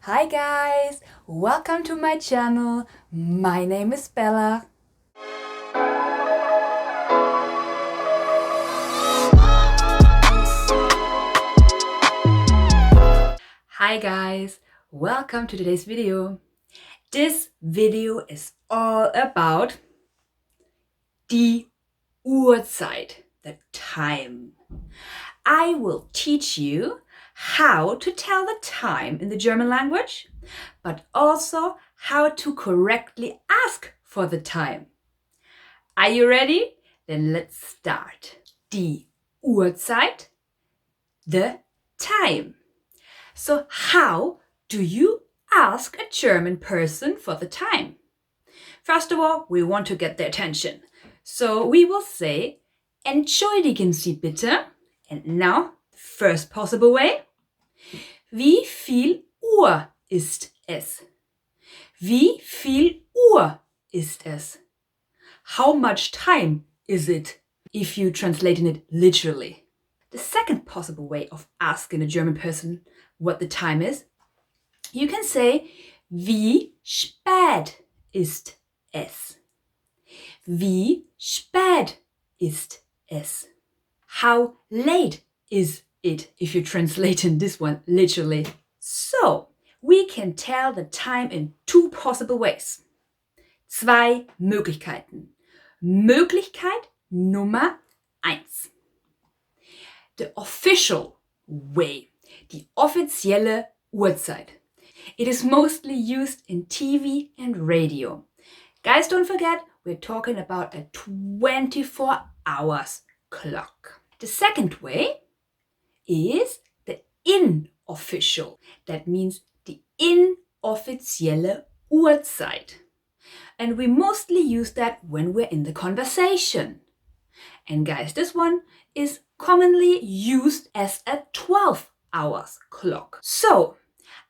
Hi guys, welcome to my channel. My name is Bella. Hi guys, welcome to today's video. This video is all about die Uhrzeit, the time. I will teach you how to tell the time in the German language, but also how to correctly ask for the time. Are you ready? Then let's start. Die Uhrzeit, the time. So how do you ask a German person for the time? First of all, we want to get their attention. So we will say, entschuldigen Sie bitte. And now, the first possible way. Wie viel Uhr ist es? Wie viel Uhr ist es? How much time is it? If you translate it literally. The second possible way of asking a German person what the time is, you can say, wie spät ist es? Wie spät ist es? How late is it, if you translate in this one literally? So, we can tell the time in two possible ways. Zwei Möglichkeiten. Möglichkeit Nummer 1. The official way, die offizielle Uhrzeit. It is mostly used in TV and radio. Guys, don't forget, we're talking about a 24 hours clock. The second way is the inofficial. That means the inoffizielle Uhrzeit. And we mostly use that when we're in the conversation. And guys, this one is commonly used as a 12 hours clock. So,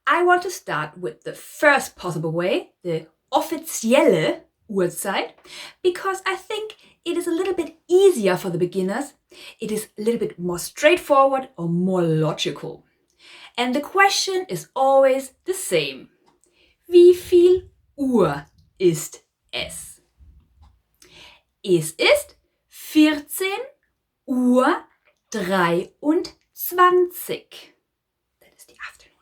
I want to start with the first possible way, the offizielle Uhrzeit, because I think it is a little bit easier for the beginners. It is a little bit more straightforward or more logical. And the question is always the same. Wie viel Uhr ist es? Es ist 14:23. That is the afternoon.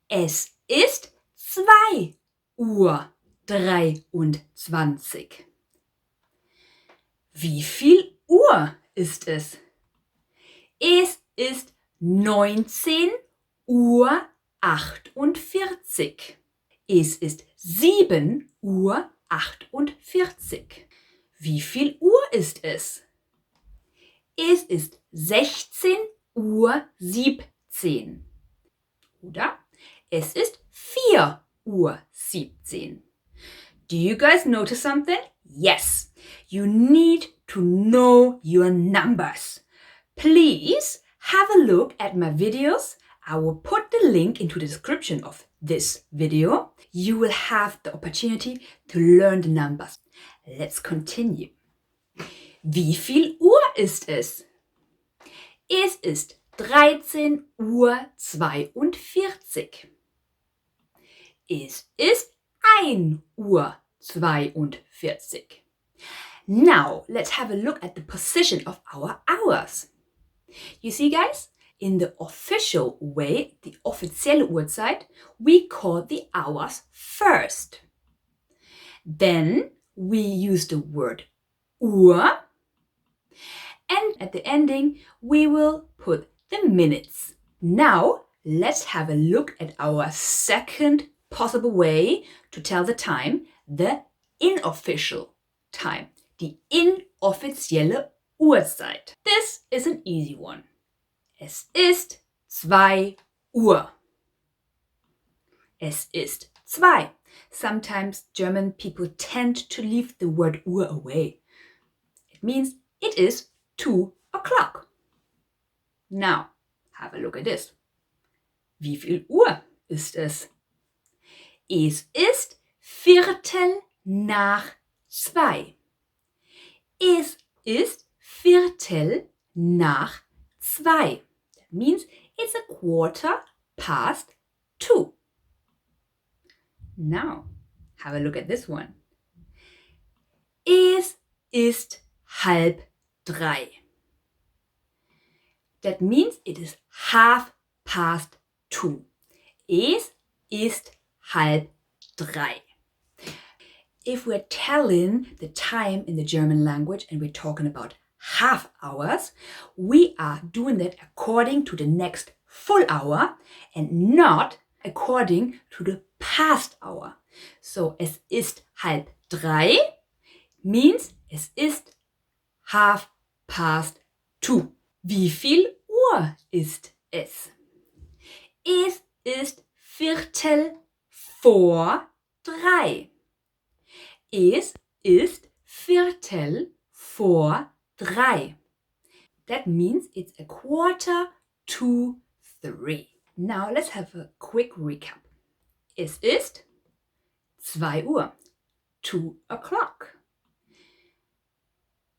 Es ist 2:23. Wie viel Uhr ist es? Es ist 19:48. Es ist 7:48. Wie viel Uhr ist es? Es ist 16:17. Oder es ist 4:17. Do you guys notice something? Yes, you need to know your numbers. Please have a look at my videos. I will put the link into the description of this video. You will have the opportunity to learn the numbers. Let's continue. Wie viel Uhr ist es? Es ist 13:42. Es ist 1:42. Now, let's have a look at the position of our hours. You see, guys, in the official way, the offizielle Uhrzeit, we call the hours first. Then we use the word Uhr. And at the ending, we will put the minutes. Now, let's have a look at our second possible way to tell the time, the inofficial time, die inoffizielle Uhrzeit. This is an easy one. Es ist 2 Uhr. Es ist 2. Sometimes German people tend to leave the word Uhr away. It means it is 2 o'clock. Now, have a look at this. Wie viel Uhr ist es? Es ist 2:15. Es ist 2:15. That means it's 2:15. 2. Now, have a look at this one. Es ist 2:30. That means it is 2:30. Es ist 2:30. If we're telling the time in the German language and we're talking about half hours, we are doing that according to the next full hour and not according to the past hour. So es ist 2:30 means es ist 2:30. Wie viel Uhr ist es? Es ist 2:45. Es ist 2:45. That means it's 2:45. Now let's have a quick recap. Es ist 2 Uhr. 2 o'clock.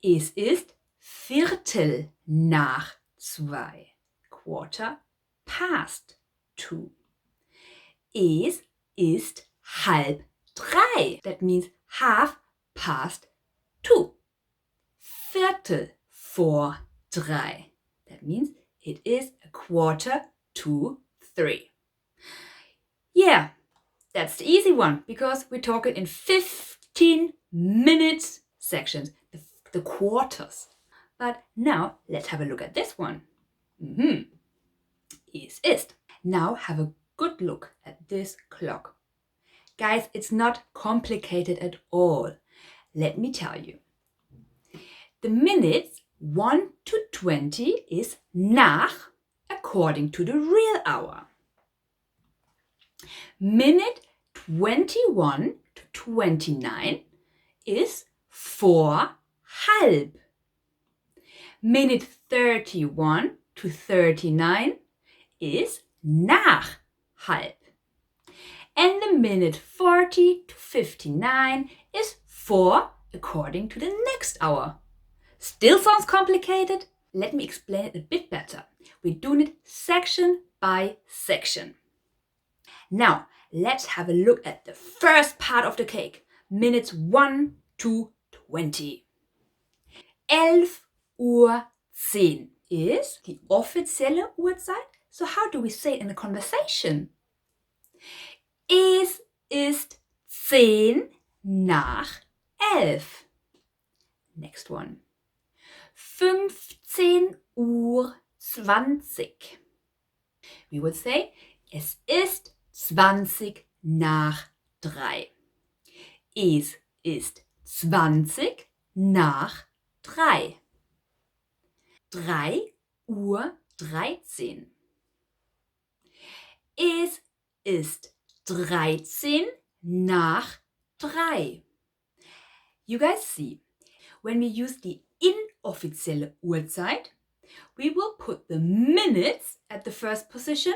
Es ist 2:15. 2:15. Es ist 2:30. That means 2:30. 2:45. That means it is 2:45. Yeah, that's the easy one because we're talking in 15 minutes sections, the quarters. But now let's have a look at this one. Es ist. Now have a good look at this clock. Guys, it's not complicated at all. Let me tell you. The minutes 1 to 20 is nach according to the real hour. Minute 21 to 29 is vor halb. Minute 31 to 39 is nach halb. And the minute 40 to 59 is vor according to the next hour. Still sounds complicated? Let me explain it a bit better. We're doing it section by section. Now, let's have a look at the first part of the cake. Minutes 1 to 20. 11:10 is the offizielle Uhrzeit. So how do we say it in a conversation? Es ist 10 nach 11. Next one. 15:20. We would say, es ist 20 nach 3. Es ist 20 nach 3. 3:13. Es ist 13 nach 3. You guys see, when we use the inoffizielle Uhrzeit, we will put the minutes at the first position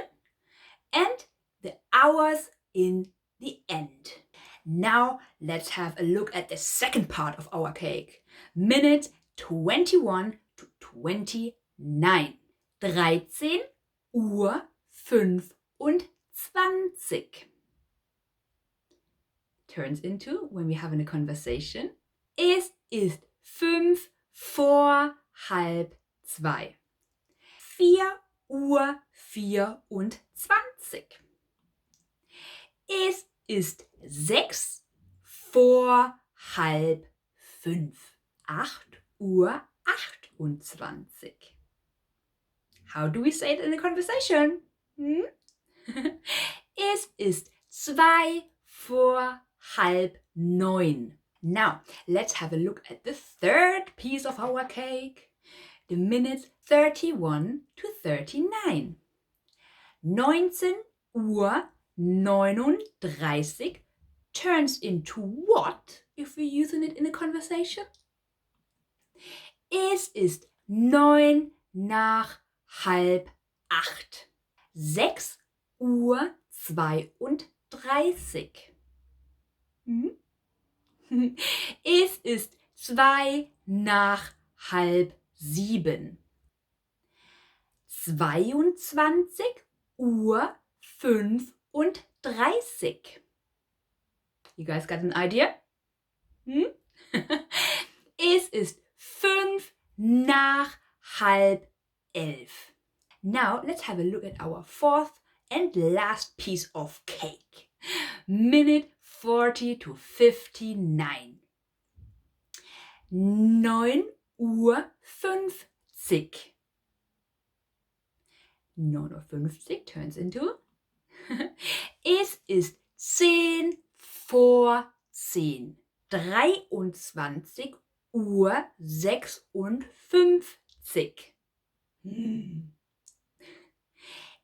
and the hours in the end. Now let's have a look at the second part of our cake. Minute 21 to 29. 13:25. Turns into, when we have in a conversation, es ist 2:05. 4:24. Es ist 5:06. 8:28. How do we say it in a conversation? Es ist 8:45. Now, let's have a look at the third piece of our cake. The minutes 31 to 39. 19:39 turns into what if we're using it in a conversation? Es ist 9 nach halb 8. 6:32. Es ist 2 nach halb 7. 22:25. You guys got an idea? Es ist 11:05. Now let's have a look at our fourth and last piece of cake. Minute 40 to 59. 9:50. 9:50 turns into es ist 10 vor 10. 23:56.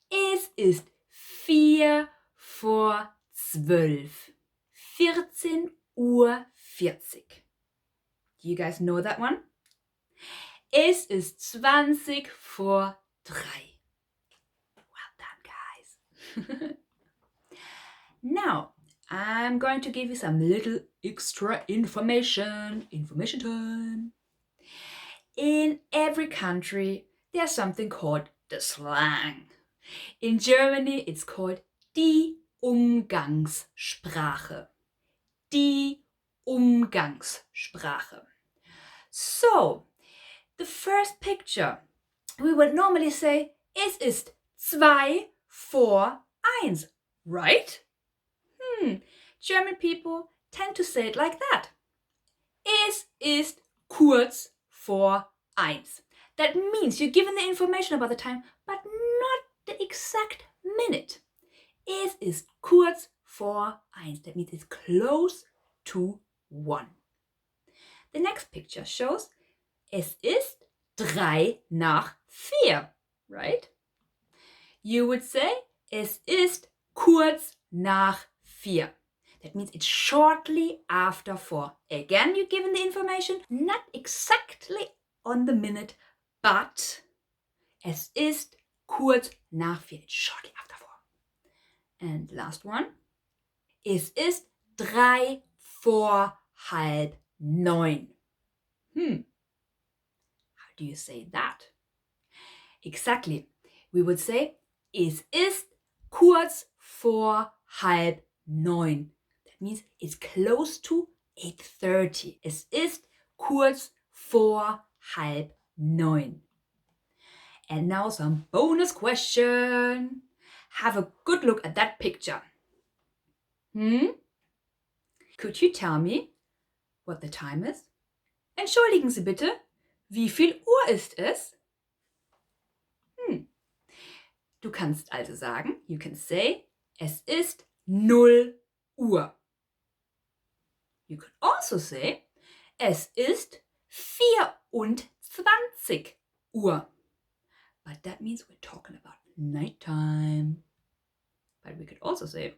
Es ist 4 vor 12. 14:40. Do you guys know that one? Es ist 20 vor 3. Well done, guys. Now, I'm going to give you some little extra information. Information time. In every country, there's something called the slang. In Germany, it's called die Umgangssprache. Die Umgangssprache. So, the first picture, we would normally say, es ist 2 vor 1, right? German people tend to say it like that. Es ist kurz vor 1. That means you're given the information about the time, but not the exact minute. Es ist kurz vor 1. That means it's close to 1. The next picture shows es ist 3:04, right? You would say es ist kurz nach 4. That means it's shortly after 4. Again, you're given the information, not exactly on the minute, but es ist kurz nach 4. It's shortly after 4. And last one. Es ist 3 vor halb 9. How do you say that? Exactly. We would say, es ist kurz vor halb 9. That means it's close to 8:30. Es ist kurz vor halb 9. And now some bonus question. Have a good look at that picture. Could you tell me what the time is? Entschuldigen Sie bitte, wie viel Uhr ist es? Du kannst also sagen, you can say, es ist 0 Uhr. You could also say, es ist 24 Uhr. But that means we're talking about nighttime. But we could also say,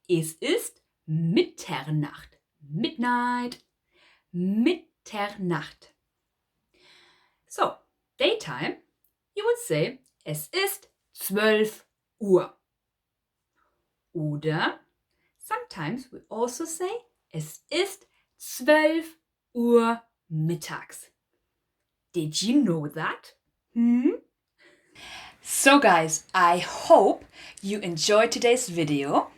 es ist Mitternacht. Midnight. Mitternacht. So, daytime, you would say, es ist 12 Uhr. Oder sometimes we also say, es ist 12 Uhr mittags. Did you know that? So guys, I hope you enjoyed today's video.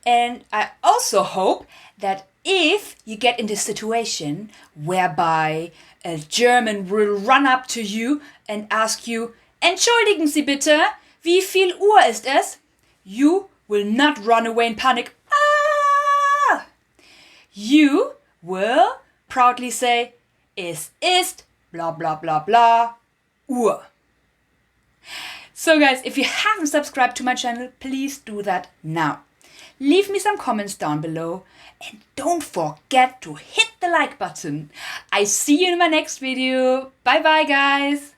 And I also hope that if you get in this situation whereby a German will run up to you and ask you, entschuldigen Sie bitte, wie viel Uhr ist es? You will not run away in panic. Ah! You will proudly say, es ist blah blah blah blah Uhr. So guys, if you haven't subscribed to my channel, please do that now. Leave me some comments down below and don't forget to hit the like button. I see you in my next video. Bye bye guys.